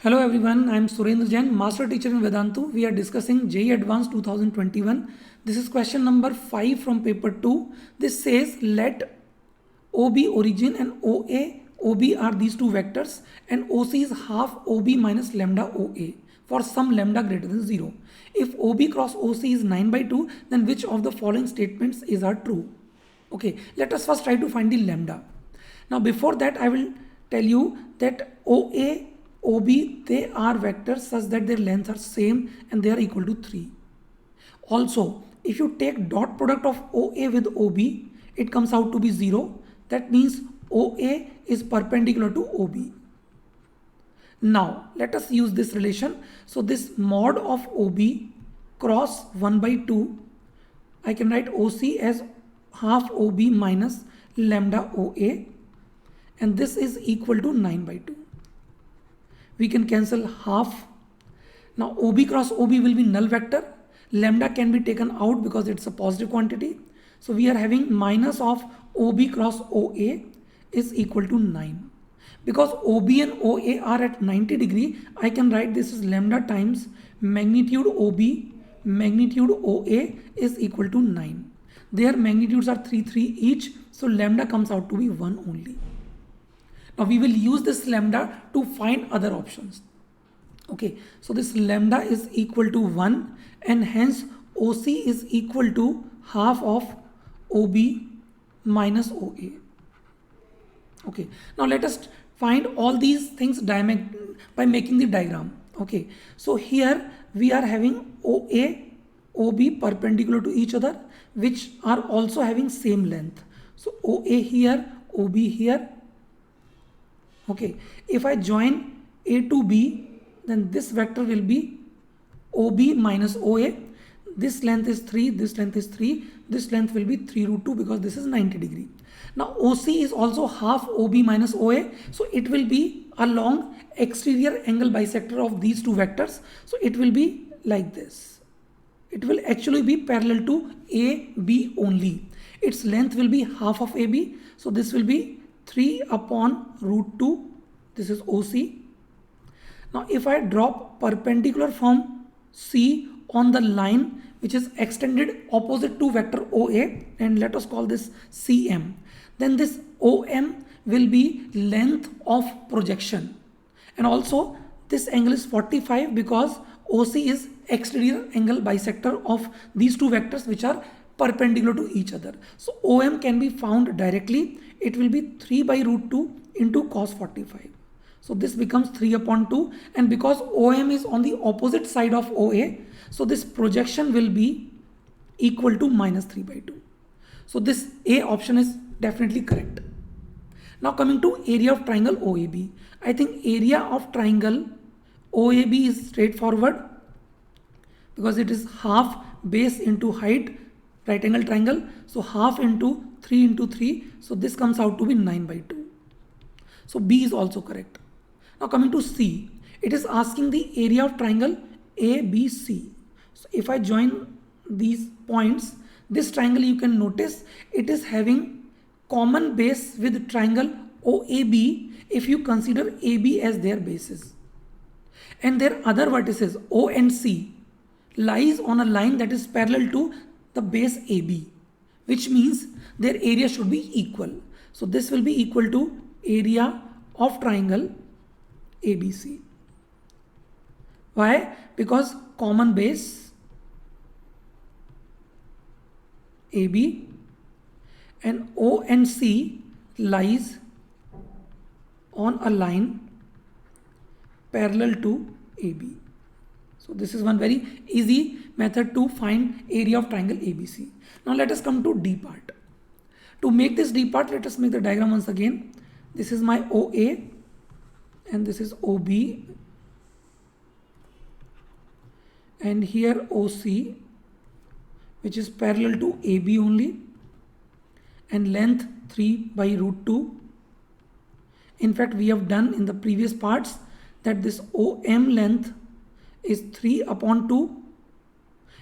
Hello everyone, I am Surendra Jain, Master Teacher in Vedantu. We are discussing JEE Advanced 2021. This is question number 5 from paper 2. This says let OB origin and OA, OB are these two vectors and OC is half OB minus lambda OA for some lambda greater than 0. If OB cross OC is 9 by 2, then which of the following statements are true? Okay, let us first try to find the lambda. Now before that I will tell you that OA, OB, they are vectors such that their lengths are same and they are equal to 3. Also, if you take dot product of OA with OB, it comes out to be 0. That means OA is perpendicular to OB. Now, let us use this relation. So, this mod of OB cross 1 by 2, I can write OC as half OB minus lambda OA, and this is equal to 9 by 2. We can cancel half. Now OB cross OB will be null vector. Lambda can be taken out because it's a positive quantity. So we are having minus of OB cross OA is equal to 9. Because OB and OA are at 90 degree, I can write this as lambda times magnitude OB, magnitude OA is equal to 9. Their magnitudes are 3, 3 each. So lambda comes out to be 1 only. Now we will use this lambda to find other options. Okay, so this lambda is equal to 1 and hence OC is equal to half of OB minus OA. Okay, now let us find all these things by making the diagram. Okay, so here we are having OA, OB perpendicular to each other, which are also having same length. So OA here, OB here. Okay, if I join A to B, then this vector will be OB minus OA. This length is 3, this length is 3, this length will be 3 root 2 because this is 90 degree. Now OC is also half OB minus OA, so it will be along exterior angle bisector of these two vectors. So it will be like this. It will actually be parallel to AB only. Its length will be half of AB, so this will be 3 upon root 2, this is OC. Now if I drop perpendicular from C on the line which is extended opposite to vector OA, and let us call this CM, then this OM will be length of projection, and also this angle is 45 because OC is exterior angle bisector of these two vectors which are perpendicular to each other. So OM can be found directly. It will be 3 by root 2 into cos 45. So this becomes 3 upon 2, and because OM is on the opposite side of OA, so this projection will be equal to minus 3 by 2. So this A option is definitely correct. Now coming to area of triangle OAB. I think area of triangle OAB is straightforward because it is half base into height, right angle triangle. So half into 3 into 3. So this comes out to be 9 by 2. So B is also correct. Now coming to C, it is asking the area of triangle ABC. So if I join these points, this triangle you can notice it is having common base with triangle OAB if you consider AB as their basis. And their other vertices O and C lies on a line that is parallel to the base AB, which means their area should be equal. So this will be equal to area of triangle ABC. Why? Because common base AB and O and C lies on a line parallel to AB. So this is one very easy method to find area of triangle ABC. Now let us come to D part. To make this D part, let us make the diagram once again. This is my OA and this is OB, and here OC, which is parallel to AB only, and length 3 by root 2. In fact, we have done in the previous parts that this OM length is 3 upon 2,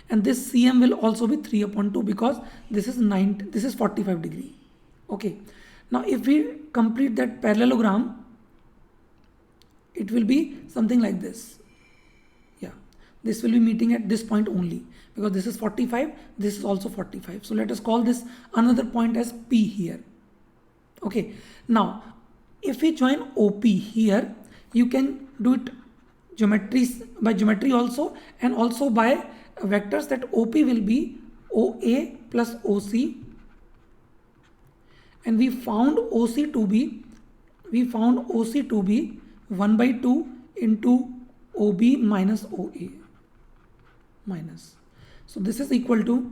and this CM will also be 3 upon 2 because this is 45 degree. Okay, now if we complete that parallelogram, it will be something like this. Yeah, this will be meeting at this point only, because this is 45, this is also 45. So let us call this another point as P here. Okay, now if we join OP here, you can do it by geometry also, and also by vectors, that OP will be OA plus OC, and we found OC to be 1 by 2 into OB minus OA minus. So this is equal to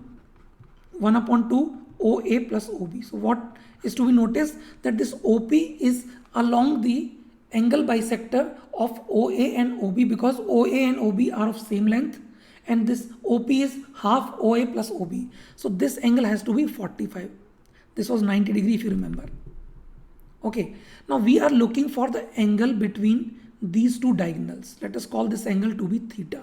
1 upon 2 OA plus OB. So what is to be noticed, that this OP is along the angle bisector of OA and OB, because OA and OB are of same length, and this OP is half OA plus OB. So this angle has to be 45. This was 90 degree if you remember. Okay, now we are looking for the angle between these two diagonals. Let us call this angle to be theta.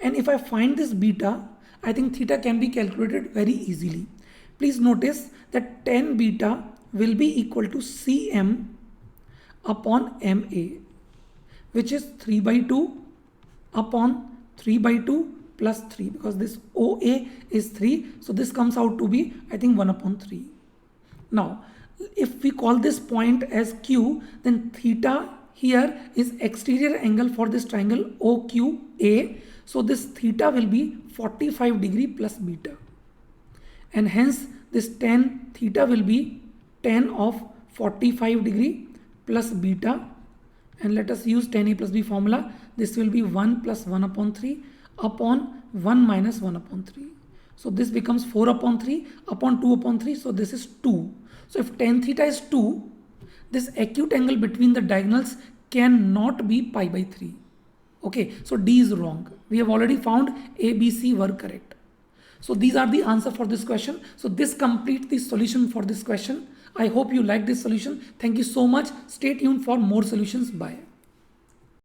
And if I find this beta, I think theta can be calculated very easily. Please notice that tan beta will be equal to Cm upon MA, which is 3 by 2 upon 3 by 2 plus 3, because this OA is 3. So this comes out to be, I think, 1 upon 3. Now, if we call this point as Q, then theta here is exterior angle for this triangle OQA. So this theta will be 45 degree plus beta. And hence this tan theta will be tan of 45 degree plus beta. And let us use tan A plus B formula. This will be 1 plus 1 upon 3 upon 1 minus 1 upon 3. So this becomes 4 upon 3 upon 2 upon 3. So this is 2. So if tan theta is 2, this acute angle between the diagonals cannot be pi by 3. Okay, so D is wrong. We have already found A, B, C were correct. So these are the answer for this question. So this completes the solution for this question. I hope you like this solution. Thank you so much. Stay tuned for more solutions. Bye.